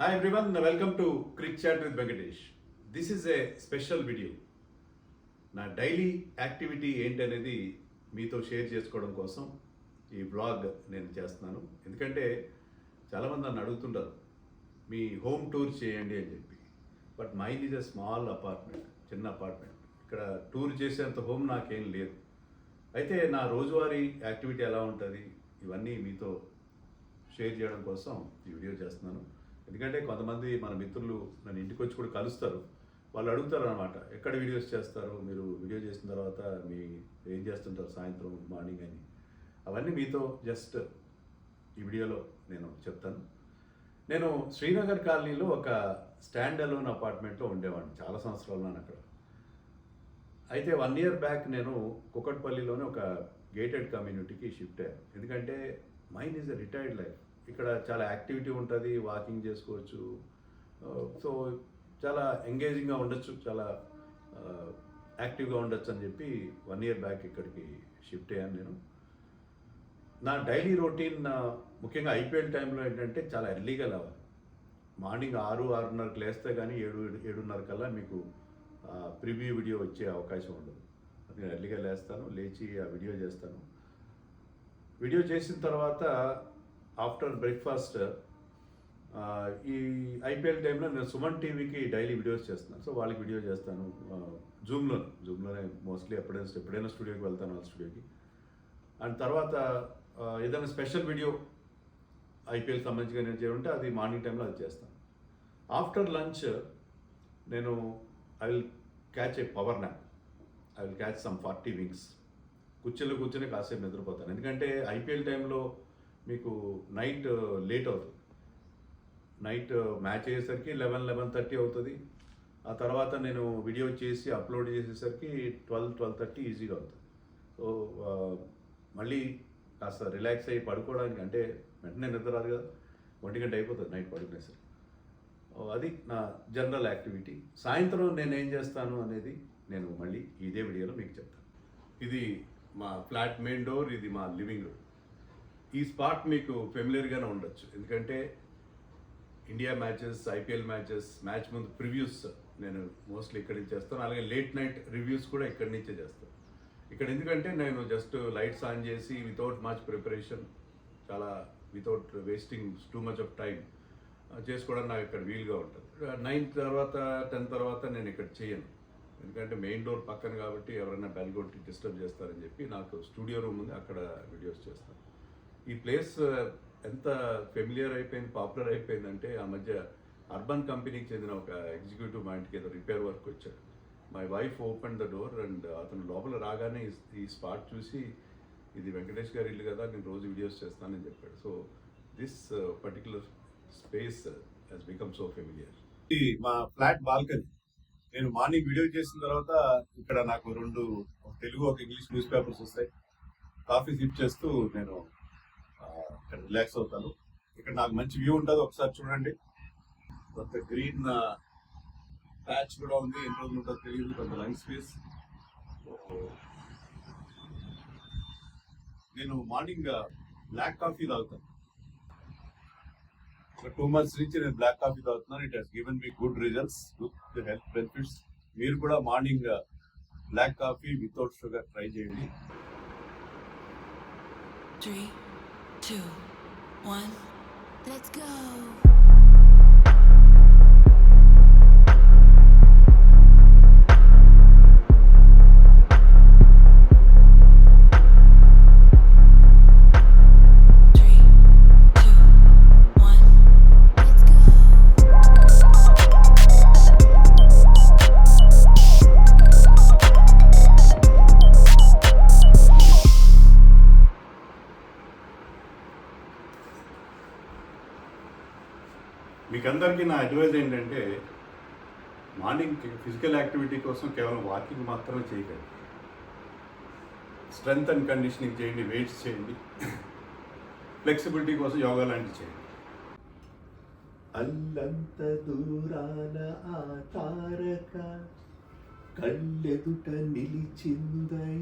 Hi everyone, welcome to Crick Chat with Venkatesh. This is a special video. నా daily activity ఏంటనేది మీతో share చేసుకోవడం కోసం ఈ బ్లాగ్ నేను చేస్తున్నాను. ఎందుకంటే చాలామంది నన్ను అడుగుతుంటారు మీ హోమ్ టూర్ చేయండి అని చెప్పి. But mind is a small apartment, చిన్న అపార్ట్మెంట్. ఇక్కడ టూర్ చేసేంత హోమ్ నాకేం లేదు. అయితే నా రోజువారీ యాక్టివిటీ ఎలా ఉంటుంది ఇవన్నీ మీతో షేర్ చేయడం కోసం ఈ వీడియో చేస్తున్నాను. ఎందుకంటే కొంతమంది మన మిత్రులు నన్ను ఇంటికి వచ్చి కూడా కలుస్తారు. వాళ్ళు అడుగుతారు అనమాట, ఎక్కడ వీడియోస్ చేస్తారు, మీరు వీడియో చేసిన తర్వాత మీ ఏం చేస్తుంటారు సాయంత్రం మార్నింగ్ అని. అవన్నీ మీతో జస్ట్ ఈ వీడియోలో నేను చెప్తాను. నేను శ్రీనగర్ కాలనీలో ఒక స్టాండ్ అలోన్ అపార్ట్మెంట్లో ఉండేవాడిని, చాలా సంవత్సరాలు ఉన్నాను అక్కడ. అయితే 1 year బ్యాక్ నేను కుకట్పల్లిలోనే ఒక గేటెడ్ కమ్యూనిటీకి షిఫ్ట్ అయ్యాను. ఎందుకంటే mind is a retired life. ఇక్కడ చాలా యాక్టివిటీ ఉంటుంది, వాకింగ్ చేసుకోవచ్చు, సో చాలా ఎంగేజింగ్గా ఉండొచ్చు, చాలా యాక్టివ్గా ఉండొచ్చు అని చెప్పి 1 year బ్యాక్ ఇక్కడికి షిఫ్ట్ అయ్యాను నేను. నా డైలీ రొటీన్ ముఖ్యంగా ఐపీఎల్ టైంలో ఏంటంటే చాలా ఎర్లీగా లేవాలి. మార్నింగ్ 6-6:30కి లేస్తే కానీ 7-7:30 కల్లా మీకు ప్రివ్యూ వీడియో వచ్చే అవకాశం ఉండదు. నేను ఎర్లీగా లేస్తాను, లేచి ఆ వీడియో చేస్తాను. వీడియో చేసిన తర్వాత ఆఫ్టర్ బ్రేక్ఫాస్ట్ ఈ ఐపీఎల్ టైంలో నేను సుమన్ టీవీకి డైలీ వీడియోస్ చేస్తున్నాను. సో వాళ్ళకి వీడియో చేస్తాను జూమ్లోనే మోస్ట్లీ. ఎప్పుడైనా స్టూడియోకి వెళ్తాను, వాళ్ళ స్టూడియోకి. అండ్ తర్వాత ఏదైనా స్పెషల్ వీడియో ఐపీఎల్ సంబంధించి నేను చేయాలంటే అది మార్నింగ్ టైంలో అది చేస్తాను. ఆఫ్టర్ లంచ్ నేను I will catch A power nap. I will catch some 40 minutes. కుర్చీలో కూర్చొని కాసేపు నిద్రపోతాను. ఎందుకంటే ఐపీఎల్ టైంలో మీకు నైట్ లేట్ అవుతుంది. నైట్ మ్యాచ్ అయ్యేసరికి 11-11:30 అవుతుంది. ఆ తర్వాత నేను వీడియో చేసి అప్లోడ్ చేసేసరికి 12-12:30 ఈజీగా అవుతుంది. సో మళ్ళీ కాస్త రిలాక్స్ అయ్యి పడుకోవడానికి, అంటే వెంటనే నిద్ర రాదు కదా, 1 గంట అయిపోతుంది నైట్ పడుకునేసరికి. అది నా జనరల్ యాక్టివిటీ. సాయంత్రం నేను ఏం చేస్తాను అనేది నేను మళ్ళీ ఇదే వీడియోలో మీకు చెప్తాను. ఇది మా ఫ్లాట్ మెయిన్ డోర్, ఇది మా లివింగ్ రూమ్. ఈ స్పాట్ మీకు ఫెమిలియర్గానే ఉండొచ్చు, ఎందుకంటే India matches, IPL matches, match ముందు ప్రివ్యూస్ నేను మోస్ట్లీ ఇక్కడి నుంచి చేస్తాను. అలాగే లేట్ నైట్ రివ్యూస్ కూడా ఇక్కడి నుంచే చేస్తాను. ఇక్కడ ఎందుకంటే నేను జస్ట్ లైట్స్ ఆన్ చేసి వితౌట్ మచ్ ప్రిపరేషన్, చాలా without wasting too much of time చేసుకోవడం నాకు ఇక్కడ వీలుగా ఉంటుంది. 9 తర్వాత 10 తర్వాత నేను ఇక్కడ చేయను, ఎందుకంటే మెయిన్ డోర్ పక్కన కాబట్టి ఎవరైనా బెల్ కొట్టి డిస్టర్బ్ చేస్తారని చెప్పి నాకు స్టూడియో రూమ్ ఉంది, అక్కడ వీడియోస్ చేస్తాను. ఈ ప్లేస్ ఎంత ఫెమిలియర్ అయిపోయింది, పాపులర్ అయిపోయిందంటే ఆ మధ్య అర్బన్ కంపెనీకి చెందిన ఒక ఎగ్జిక్యూటివ్ మా ఇంటికి ఏదో రిపేర్ వర్క్ వచ్చాడు. My wife open the door and అతను లోపల రాగానే ఈ స్పాట్ చూసి, ఇది వెంకటేష్ గారి ఇల్లు కదా, నేను రోజు వీడియోస్ చేస్తానని చెప్పాడు. So this particular space he's become so familiar. మా ఫ్లాట్ బాల్కనీ. నేను మార్నింగ్ వీడియో చేసిన తర్వాత ఇక్కడ నాకు 2 తెలుగు, ఒక ఇంగ్లీష్ న్యూస్ పేపర్స్ వస్తాయి. కాఫీ సిప్ చేస్తూ నేను ఇక్కడ రిలాక్స్ అవుతాను. ఇక్కడ నాకు మంచి వ్యూ ఉంటుంది, ఒకసారి చూడండి. కొంత గ్రీన్ ప్యాచ్ కూడా ఉంది, ఎన్ని రోజులు ఉంటుందో తెలియదు, కొంత లంగ్ స్పేస్. నేను మార్నింగ్ బ్లాక్ కాఫీ తాగుతాను. ఒక 2 months నుంచి నేను బ్లాక్ కాఫీ తాగుతున్నాను. It has given me good results, good health benefits. మీరు కూడా morning black coffee without sugar try చేయండి. 3, 2, 1, let's go! మీకు అందరికీ నా అడ్వైజ్ ఏంటంటే, మార్నింగ్ ఫిజికల్ యాక్టివిటీ కోసం కేవలం వాకింగ్ మాత్రమే చేయకండి. స్ట్రెంగ్త్ అండ్ కండిషనింగ్ చేయండి, వెయిట్స్ చేయండి, ఫ్లెక్సిబిలిటీ కోసం యోగా లాంటివి చేయండి. అల్లంత దూరాన ఆ తారక కళ్ళెదుట నిలిచిందై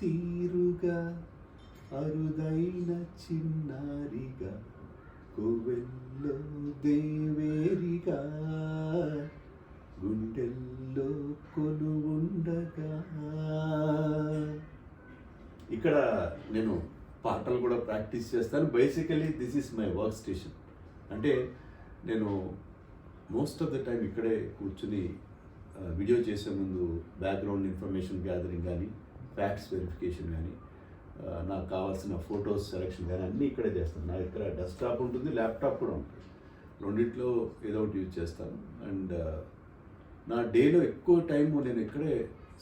తీరుగా, అరుదైన చిన్నారిగా కోవెల్లో దేవేరిగా గుండెల్లో కొలువుండగా. ఇక్కడ నేను పాటలు కూడా ప్రాక్టీస్ చేస్తాను. Basically this is my work station. అంటే నేను మోస్ట్ ఆఫ్ ద టైం ఇక్కడే కూర్చుని వీడియో చేసే ముందు బ్యాక్గ్రౌండ్ ఇన్ఫర్మేషన్ గ్యాదరింగ్ కానీ, ఫ్యాక్ట్స్ వెరిఫికేషన్ కానీ, నాకు కావాల్సిన ఫొటోస్ సెలెక్షన్ కానీ అన్నీ ఇక్కడే చేస్తాను. నా దగ్గర డెస్క్టాప్ ఉంటుంది, ల్యాప్టాప్ కూడా ఉంటుంది. రెండిట్లో ఏదో ఒకటి యూజ్ చేస్తాను. అండ్ నా డేలో ఎక్కువ టైం నేను ఇక్కడే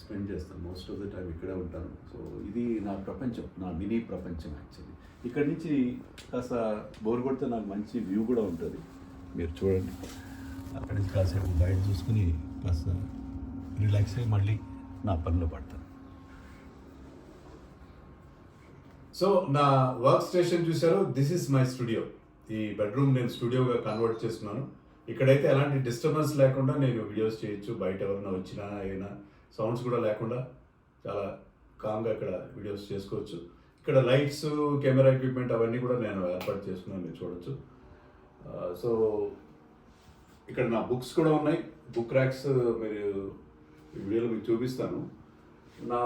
స్పెండ్ చేస్తాను. మోస్ట్ ఆఫ్ ద టైం ఇక్కడే ఉంటాను. సో ఇది నా ప్రపంచం, నా మినీ ప్రపంచం యాక్చువల్లీ. ఇక్కడి నుంచి కాస్త బోర్ కొడితే నాకు మంచి వ్యూ కూడా ఉంటుంది. మీరు చూడండి, అక్కడి నుంచి కాసేపు బయట చూసుకుని కాస్త రిలాక్స్ అయ్యి మళ్ళీ నా పనిలో పడతాను. సో నా వర్క్ స్టేషన్ చూసారు, దిస్ ఇస్ మై స్టూడియో. ఈ బెడ్రూమ్ నేను స్టూడియోగా కన్వర్ట్ చేస్తున్నాను. ఇక్కడైతే ఎలాంటి డిస్టర్బెన్స్ లేకుండా నేను వీడియోస్ చేయొచ్చు. బయట ఎవరైనా వచ్చినా ఏమైనా సౌండ్స్ కూడా లేకుండా చాలా కామ్గా ఇక్కడ వీడియోస్ చేసుకోవచ్చు. ఇక్కడ లైట్స్, కెమెరా ఎక్విప్మెంట్ అవన్నీ కూడా నేను ఏర్పాటు చేసుకున్నాను, మీరు చూడొచ్చు. సో ఇక్కడ నా బుక్స్ కూడా ఉన్నాయి. బుక్ ర్యాక్స్ మీరు ఈ వీడియోలో మీకు చూపిస్తాను. నా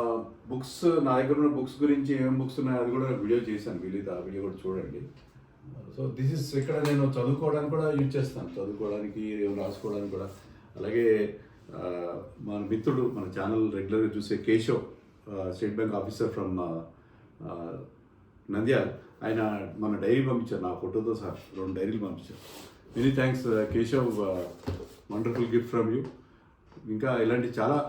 బుక్స్, నా దగ్గర ఉన్న బుక్స్ గురించి ఏమేమి బుక్స్ ఉన్నాయో అది కూడా వీడియో చేశాను. వీలైతే ఆ వీడియో కూడా చూడండి. సో దిస్ ఇస్ ఇక్కడ నేను చదువుకోవడానికి కూడా యూజ్ చేస్తాను, చదువుకోవడానికి, రాసుకోవడానికి కూడా. అలాగే మన మిత్రుడు, మన ఛానల్ రెగ్యులర్గా చూసే Keshav, state bank officer from Nandyal, ఆయన మన డైరీ పంపించారు, నా ఫోటోతో సహా 2 డైరీలు పంపించారు. Many thanks Keshav, wonderful gift from you. ఇంకా ఇలాంటి చాలా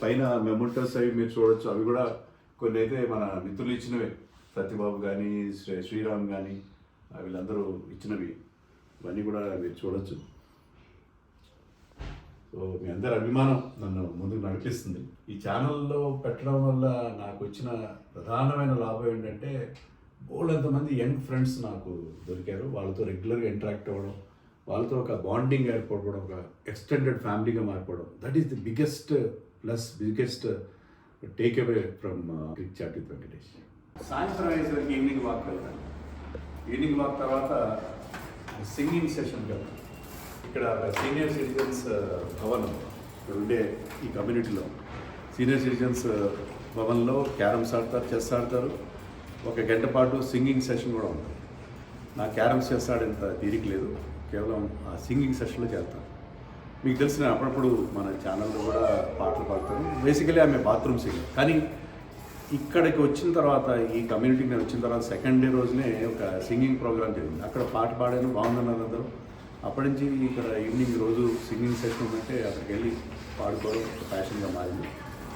పైన మెమోటోస్ అవి మీరు చూడొచ్చు. అవి కూడా కొన్ని అయితే మన మిత్రులు ఇచ్చినవే, సత్యబాబు కానీ, శ్రీరామ్ కానీ, వీళ్ళందరూ ఇచ్చినవి. ఇవన్నీ కూడా మీరు చూడొచ్చు. సో మీ అందరి అభిమానం నన్ను ముందుకు నడిపిస్తుంది. ఈ ఛానల్లో పెట్టడం వల్ల నాకు వచ్చిన ప్రధానమైన లాభం ఏంటంటే, బోల్డంతమంది యంగ్ ఫ్రెండ్స్ నాకు దొరికారు. వాళ్ళతో రెగ్యులర్గా ఇంటరాక్ట్ అవ్వడం, వాళ్ళతో ఒక బాండింగ్ ఏర్పడడం, ఒక ఎక్స్టెండెడ్ ఫ్యామిలీగా మారిపోవడం. That is the biggest plus, biggest take away from crick chat with Venkatesh. సాయంత్రం అయ్యేసరికి ఈవినింగ్ వాక్ వెళ్తాను. ఈవినింగ్ వాక్ తర్వాత సింగింగ్ సెషన్కి వెళ్తాను. ఇక్కడ సీనియర్ సిటిజన్స్ భవన్, ఇక్కడ ఉండే ఈ కమ్యూనిటీలో సీనియర్ సిటిజన్స్ భవన్లో క్యారమ్స్ ఆడతారు, చెస్ ఆడతారు. 1 గంట పాటు సింగింగ్ సెషన్ కూడా ఉంటుంది. నా క్యారమ్స్ చెస్ ఆడేంత తీరిక లేదు, కేవలం ఆ సింగింగ్ సెషన్లో చేస్తాను. మీకు తెలిసిన అప్పుడప్పుడు మన ఛానల్లో కూడా పాటలు పాడతాను. బేసికలీ ఆమె బాత్రూమ్ సింగర్. కానీ ఇక్కడికి వచ్చిన తర్వాత, ఈ కమ్యూనిటీకి నేను వచ్చిన తర్వాత సెకండ్ డే రోజునే ఒక సింగింగ్ ప్రోగ్రామ్ జరిగింది. అక్కడ పాట పాడాను, బాగుందన్నారు అందరూ. అప్పటి నుంచి ఇక్కడ ఈవినింగ్ రోజు సింగింగ్ సెషన్ ఉందంటే అక్కడికి వెళ్ళి పాడుకోవడం ఫ్యాషన్గా మారింది.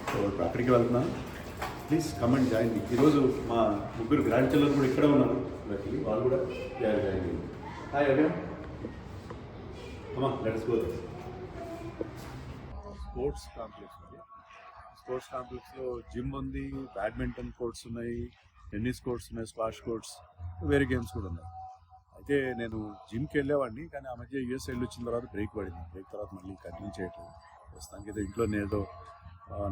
సో ఇప్పుడు అక్కడికి వెళ్తున్నాను. Please come and join me. ఈరోజు మా 3 గ్రాండ్ చిల్డ్రన్ కూడా ఇక్కడే ఉన్నారు. వాళ్ళు కూడా జాయిన్ అయ్యింది. హాయ్ ఓకే అమ్మా, లెట్స్ గో. స్పోర్ట్స్ కాంప్లెక్స్ ఉంది. స్పోర్ట్స్ కాంప్లెక్స్లో జిమ్ ఉంది, బ్యాడ్మింటన్ కోర్ట్స్ ఉన్నాయి, టెన్నిస్ కోర్ట్స్ ఉన్నాయి, స్క్వాష్ కోర్ట్స్, వేరే గేమ్స్ కూడా ఉన్నాయి. అయితే నేను జిమ్కి వెళ్ళేవాడిని, కానీ ఆ మధ్య యూఎస్ వెళ్ళి వచ్చిన తర్వాత బ్రేక్ పడింది. బ్రేక్ తర్వాత మళ్ళీ కంటిన్యూ చేయట్లేదు. ప్రస్తుతానికి ఏదో ఇంట్లో నేదో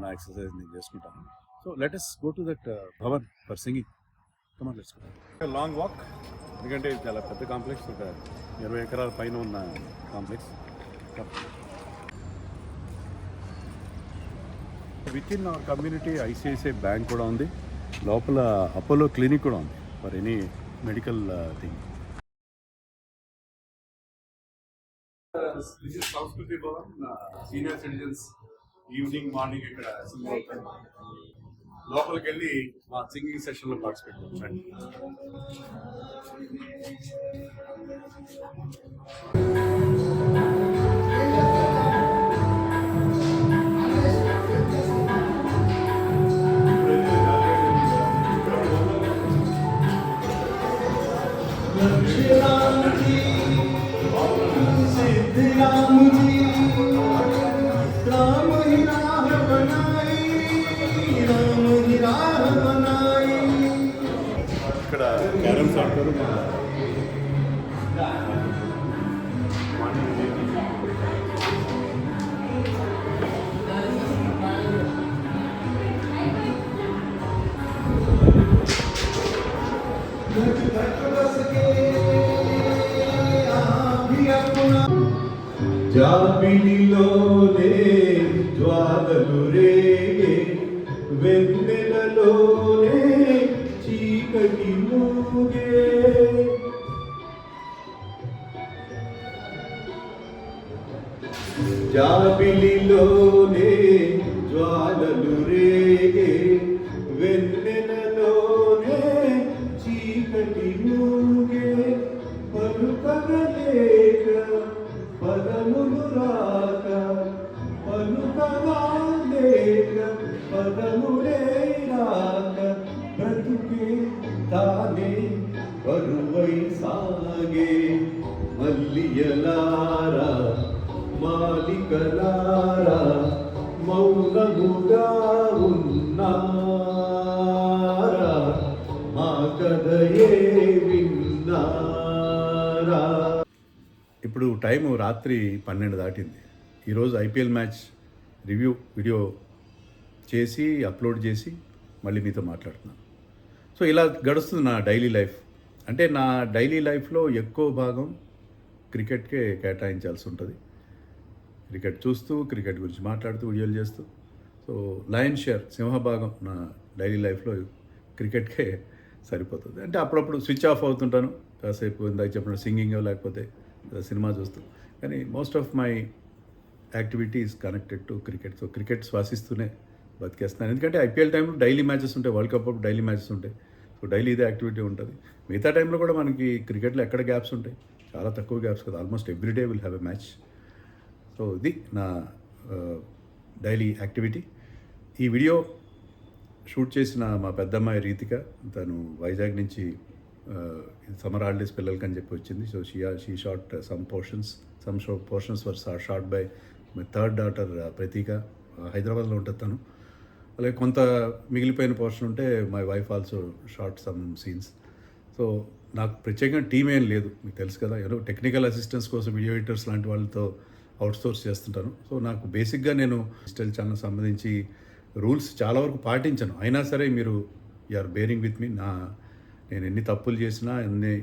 నా ఎక్సర్సైజ్ నేను చేసుకుంటాను. So let us go to that Bhavan for singing. Come on, let's go. Long walk, ఎందుకంటే ఇది చాలా పెద్ద కాంప్లెక్స్, ఒక 20 ఎకరాల పైన ఉన్న complex. With in our community ICICI bank కూడా ఉంది. లోపల అపోలో క్లినిక్ కూడా ఉంది for any medical thing. This is Sanskriti Bhavan, senior citizens evening, morning ఇక్కడ సింగింగ్ అవుతాను. లోపలికి వెళ్ళి మా సింగింగ్ సెషన్లో పార్టిసిపేట్ చేయండి. ఇక్కడ క్యారమ్స్ ఆడతారు. జాబిలిలోనే జ్వాలలు రేగే వెన్నెలలోనే చీకటి మూగే జాబిలిలోనే జ్వాలలు రేగే వెన్నెలలోనే చీకటి మూగే పలుకగలేక పదములు రాక పలుకగాలేక పదములే రాక బ్రతుకే తానే బరువై సాగే మల్లియలారా మాలికలారా మౌనముగా ఉన్నారా మా కథయే విన్నారా. ఇప్పుడు టైము రాత్రి 12 దాటింది. ఈరోజు ఐపీఎల్ మ్యాచ్ రివ్యూ వీడియో చేసి అప్లోడ్ చేసి మళ్ళీ మీతో మాట్లాడుతున్నాను. సో ఇలా గడుస్తుంది నా డైలీ లైఫ్. అంటే నా డైలీ లైఫ్లో ఎక్కువ భాగం క్రికెట్కే కేటాయించాల్సి ఉంటుంది. క్రికెట్ చూస్తూ క్రికెట్ గురించి మాట్లాడుతూ వీడియోలు చేస్తూ, సో లయన్ షేర్ సింహభాగం నా డైలీ లైఫ్లో క్రికెట్కే సరిపోతుంది. అంటే అప్పుడప్పుడు స్విచ్ ఆఫ్ అవుతుంటాను కాసేపు, ఇందాక చెప్పిన సింగింగ్ లేకపోతే సినిమా చూస్తూ, కానీ most of my activity is connected to cricket. So cricket శ్వాసిస్తూనే బతికేస్తున్నాను. ఎందుకంటే ఐపీఎల్ టైంలో డైలీ మ్యాచెస్ ఉంటాయి, వరల్డ్ కప్ అప్పుడు డైలీ మ్యాచెస్ ఉంటాయి. సో డైలీ ఇదే యాక్టివిటీ ఉంటుంది. మిగతా టైంలో కూడా మనకి క్రికెట్లో ఎక్కడ గ్యాప్స్ ఉంటాయి, చాలా తక్కువ గ్యాప్స్ కదా. Almost every day will have a match. So ఇది నా డైలీ యాక్టివిటీ. ఈ వీడియో షూట్ చేసిన మా పెద్దమ్మాయి రీతిక, తను వైజాగ్ నుంచి సమ్మర్ హాలిడేస్ పిల్లలకి అని చెప్పి వచ్చింది. So she short some portions were short by my third daughter ప్రతీక. హైదరాబాద్లో ఉంటుంది తను. అలాగే కొంత మిగిలిపోయిన పోర్షన్ ఉంటే my wife also short some scenes. So నాకు ప్రత్యేకంగా టీం ఏం లేదు, మీకు తెలుసు కదా. ఏదో టెక్నికల్ అసిస్టెన్స్ కోసం వీడియో ఎడిటర్స్ లాంటి వాళ్ళతో అవుట్సోర్స్ చేస్తుంటాను. సో నాకు బేసిక్గా నేను డిజిటల్ ఛానల్ సంబంధించి రూల్స్ చాలా వరకు పాటించను. అయినా సరే మీరు ఆర్ బేరింగ్ విత్ మీ. నేను ఎన్ని తప్పులు చేసినా, ఎన్ని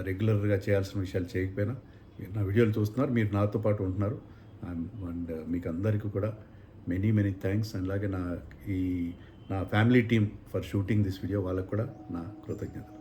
రెగ్యులర్గా చేయాల్సిన విషయాలు చేయకపోయినా మీరు నా వీడియోలు చూస్తున్నారు, మీరు నాతో పాటు ఉంటున్నారు. అండ్ మీకు అందరికీ కూడా మెనీ థ్యాంక్స్. అండ్ అలాగే నా family team for shooting this video, వాళ్ళకు కూడా నా కృతజ్ఞతలు.